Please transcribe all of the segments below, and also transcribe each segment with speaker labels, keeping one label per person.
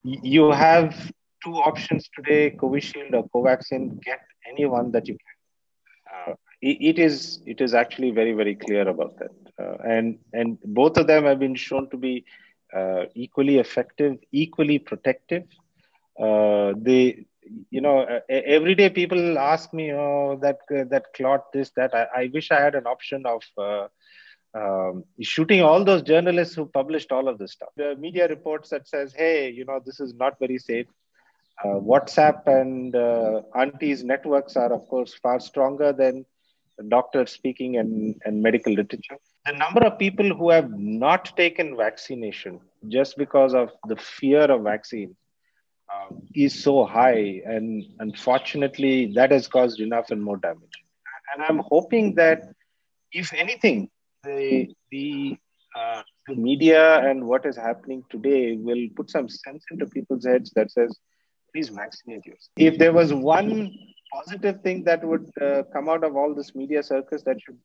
Speaker 1: You have two options today: Covishield or Covaxin. Get anyone that you can. It is actually very clear about that, and both of them have been shown to be equally effective, equally protective. They, every day people ask me, oh, that clot, this, that. I wish I had an option of shooting all those journalists who published all of this stuff. The media reports that says, hey, this is not very safe. WhatsApp and aunties networks are, of course, far stronger than doctors speaking and medical literature. The number of people who have not taken vaccination just because of the fear of vaccine is so high. And unfortunately, that has caused enough and more damage. And I'm hoping that, if anything, the media and what is happening today will put some sense into people's heads that says, please vaccinate yourself. If there was one positive thing that would come out of all this media circus, that should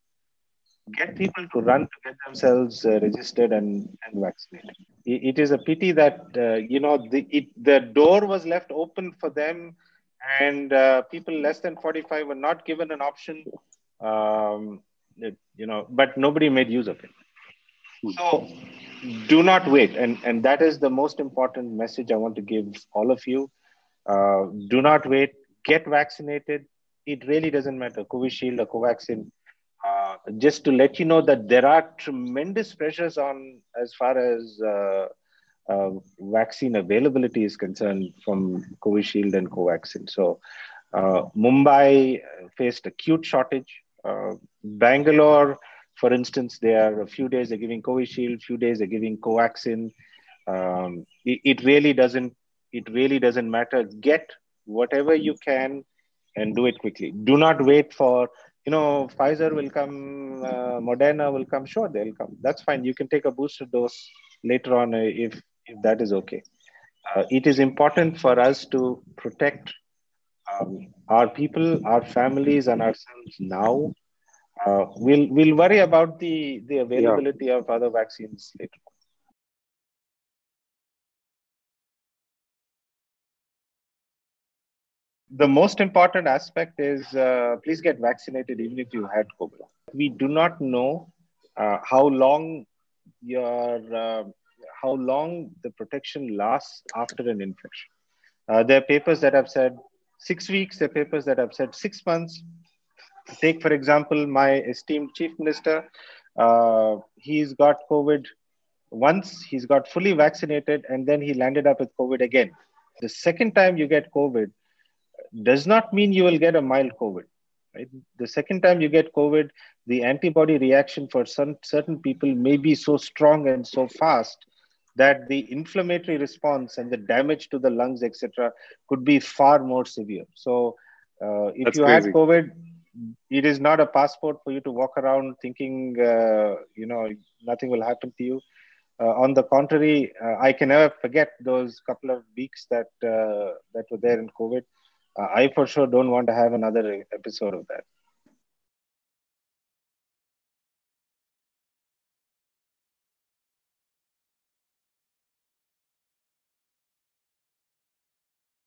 Speaker 1: get people to run to get themselves registered and vaccinated. It is a pity that the door was left open for them, and people less than 45 were not given an option. But nobody made use of it. So do not wait, and that is the most important message I want to give all of you. Do not wait. Get vaccinated. It really doesn't matter, Covishield or Covaxin. Just to let you know that there are tremendous pressures on as far as vaccine availability is concerned from Covishield and Covaxin. So Mumbai faced acute shortage. Bangalore, for instance, they are a few days they're giving Covishield, few days they're giving Covaxin. It really doesn't. It really doesn't matter. Get whatever you can and do it quickly. Do not wait for, Pfizer will come, Moderna will come. Sure, they'll come. That's fine. You can take a booster dose later on if that is okay. It is important for us to protect our people, our families, and ourselves now. We'll worry about the
Speaker 2: Yeah.
Speaker 1: availability of other vaccines later. The most important aspect is please get vaccinated even if you had COVID. We do not know how long your how long the protection lasts after an infection. There are papers that have said 6 weeks. There are papers that have said 6 months. Take, for example, my esteemed chief minister. He's got COVID once. He's got fully vaccinated, and then he landed up with COVID again. The second time you get COVID does not mean you will get a mild COVID. Right? The second time you get COVID, the antibody reaction for some certain people may be so strong and so fast that the inflammatory response and the damage to the lungs, etc., could be far more severe. So, if
Speaker 2: That's
Speaker 1: you had
Speaker 2: crazy.
Speaker 1: COVID, it is not a passport for you to walk around thinking, nothing will happen to you. On the contrary, I can never forget those couple of weeks that were there in COVID. I for sure don't want to have another episode of that.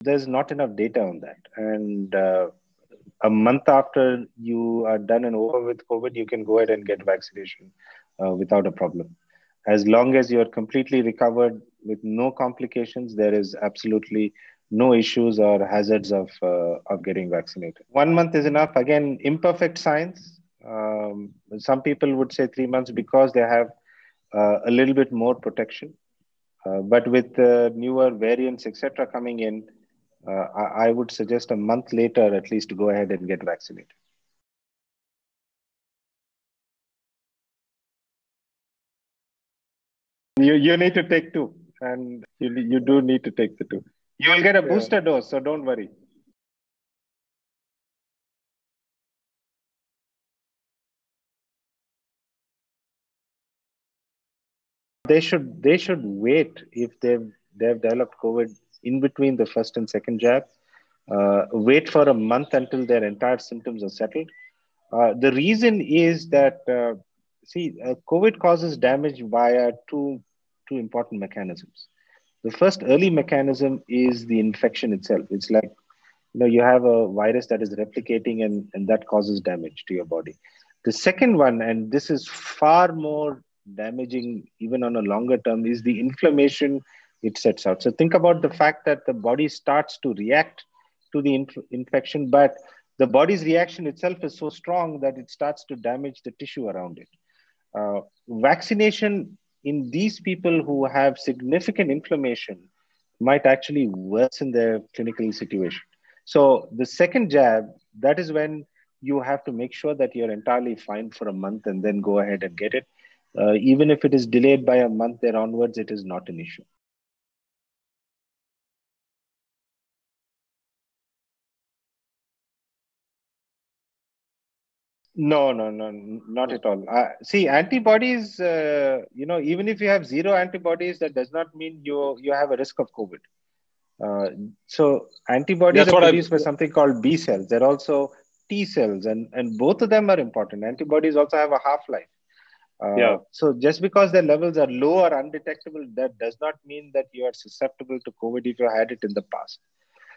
Speaker 1: There's not enough data on that. And a month after you are done and over with COVID, you can go ahead and get vaccination without a problem. As long as you're completely recovered with no complications, there is absolutely no issues or hazards of getting vaccinated. 1 month is enough. Again, imperfect science. Some people would say 3 months because they have a little bit more protection. But with newer variants, etc., coming in, I would suggest a month later at least to go ahead and get vaccinated. You need to take two, and you do need to take the two. You will get a booster dose, so don't worry. They should wait if they've developed COVID in between the first and second jab. Wait for a month until their entire symptoms are settled. The reason is that COVID causes damage via two important mechanisms. The first early mechanism is the infection itself. It's like, you have a virus that is replicating, and that causes damage to your body. The second one, and this is far more damaging even on a longer term, is the inflammation it sets out. So think about the fact that the body starts to react to the infection, but the body's reaction itself is so strong that it starts to damage the tissue around it. Vaccination in these people who have significant inflammation might actually worsen their clinical situation. So the second jab, that is when you have to make sure that you're entirely fine for a month and then go ahead and get it. Even if it is delayed by a month there onwards, it is not an issue. No, no, no, not at all. See, antibodies, even if you have zero antibodies, that does not mean you have a risk of COVID. So antibodies
Speaker 2: That's
Speaker 1: are
Speaker 2: what
Speaker 1: produced by something called B cells. There are also T cells, and both of them are important. Antibodies also have a half-life.
Speaker 2: Yeah.
Speaker 1: So just because their levels are low or undetectable, that does not mean that you are susceptible to COVID if you had it in the past.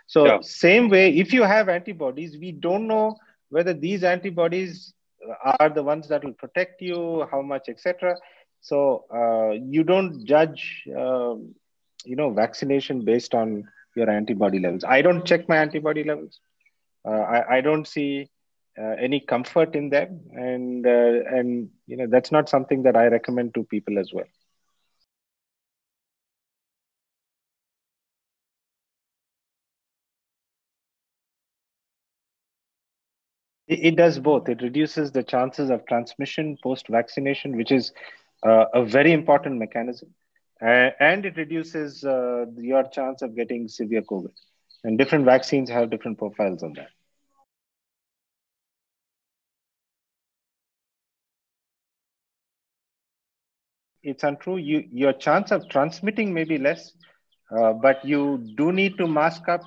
Speaker 1: So
Speaker 2: Yeah.
Speaker 1: same way, if you have antibodies, we don't know whether these antibodies are the ones that will protect you, how much, etc. So you don't judge, vaccination based on your antibody levels. I don't check my antibody levels. I don't see any comfort in them, and that's not something that I recommend to people as well. It does both. It reduces the chances of transmission post vaccination, which is a very important mechanism, and it reduces your chance of getting severe COVID. And different vaccines have different profiles on that. It's untrue. Your chance of transmitting may be less, but you do need to mask up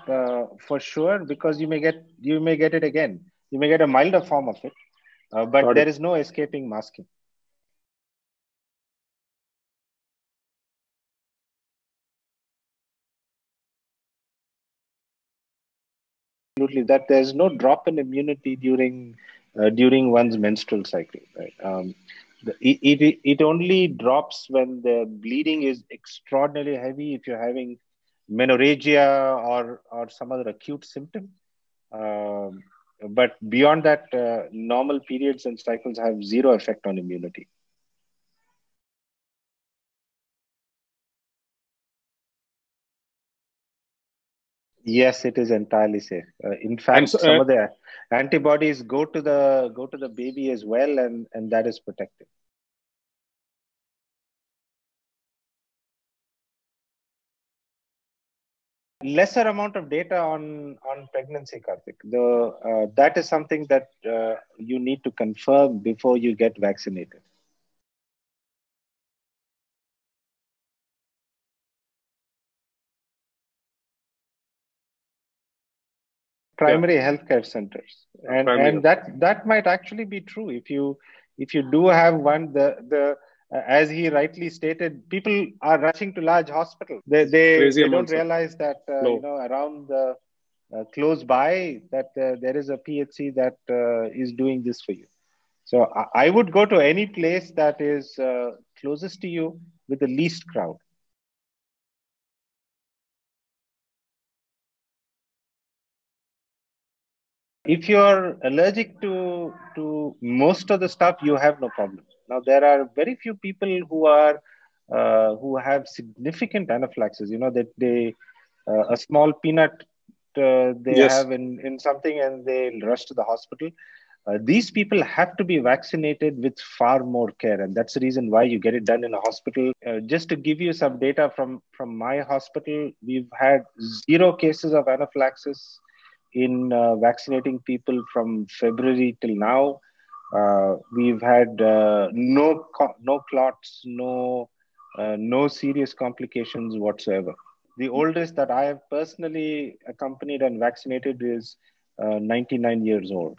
Speaker 1: for sure, because you may get it again. You may get a milder form of it, but
Speaker 2: Got
Speaker 1: there
Speaker 2: it.
Speaker 1: is no escaping masking. Absolutely, that there's no drop in immunity during one's menstrual cycle. Right? It only drops when the bleeding is extraordinarily heavy. If you're having menorrhagia or some other acute symptom, um, but beyond that, normal periods and cycles have zero effect on immunity. Yes, it is entirely safe. In
Speaker 2: And so,
Speaker 1: fact, some of the antibodies go to the baby as well, and that is protective. Lesser amount of data on pregnancy, Karthik. That is something that you need to confirm before you get vaccinated.
Speaker 2: yeah,
Speaker 1: Primary healthcare centers, and
Speaker 2: primary
Speaker 1: and
Speaker 2: health.
Speaker 1: that might actually be true if you do have one. The As he rightly stated, people are rushing to large hospitals. They they,
Speaker 2: Crazy
Speaker 1: they don't
Speaker 2: amounts of
Speaker 1: realize that
Speaker 2: flow.
Speaker 1: around the close by that there is a PHC that is doing this for you. So I would go to any place that is closest to you with the least crowd. If you're allergic to most of the stuff, you have no problem. Now there are very few people who have significant anaphylaxis. That they a small peanut they
Speaker 2: Yes.
Speaker 1: have in something, and they rush to the hospital. These people have to be vaccinated with far more care, and that's the reason why you get it done in a hospital. Just to give you some data from my hospital, we've had zero cases of anaphylaxis in vaccinating people from February till now. We've had no clots, no serious complications whatsoever. The oldest that I have personally accompanied and vaccinated is 99 years old.